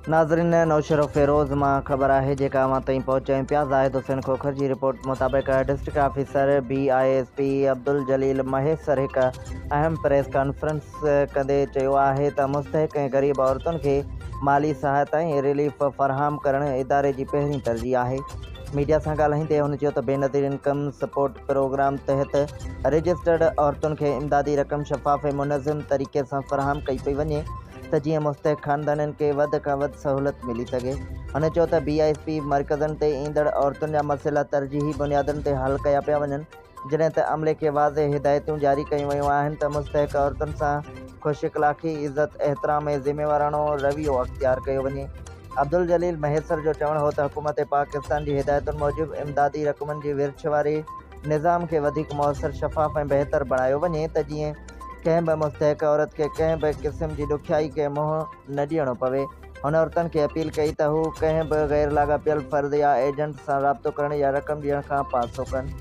नाज़रीन, नौशरो फ़िरोज़ मां ख़बर है जेका मां ताईं पहुचायूं पिया। ज़ाहिद हुसैन खोखर जी रिपोर्ट मुताबिक़ डिस्ट्रिक्ट ऑफिसर BISP अब्दुल जलील महेसर एक अहम प्रेस कॉन्फ्रेंस कंदे चयो आहे त मुस्तहिक ऐं ग़रीब औरतुनि खे माली सहायता ऐं रिलीफ फ़राहम करण इदारे जी पहिरीं तरजीह आहे। मीडिया सां ॻाल्हाईंदे हुन चयो त बेनज़ीर इनकम सपोर्ट प्रोग्राम तहत रजिस्टर्ड औरतुनि खे इमदादी रक़म शफ़ाफ़ ऐं मुनज़्ज़म तरीक़े सां फ़राहम कई पई वञे त जीअं मुस्तहिक ख़ानदाननि खे वधि खां वधि सहूलियत मिली सघे। हुन चयो त BISP मर्कज़नि ते ईंदड़ औरतुनि जा मसइला तरजीही बुनियादनि ते हल कया पिया वञनि, जॾहिं त अमले खे वाज़े हिदायतूं जारी कयूं वयूं आहिनि त मुस्तहिक औरतुनि सां ख़ुशि इख़लाक़ी, इज़त, एहतराम ऐं ज़िम्मेवाराणो रवैयो अख़्तियार कयो वञे। अब्दुल जलील महेसर जो चवणु हो त हुकूमत पाकिस्तान जी हिदायतुनि मूजिबि इमदादी रक़मनि जी विरिछ वारे निज़ाम खे वधीक मुअसर, शफ़ाफ़ ऐं बहितर बणायो वञे त जीअं कंहिं बि मुस्तहिक औरत खे कंहिं बि क़िस्म जी ॾुखियाई खे मुंहुं न ॾियणो पवे। हुन औरतुनि खे अपील कई त हू कंहिं बि ग़ैर लाॻापियल फ़र्द या एजेंट सां राब्तो करण या रक़म ॾियण खां पासो कनि।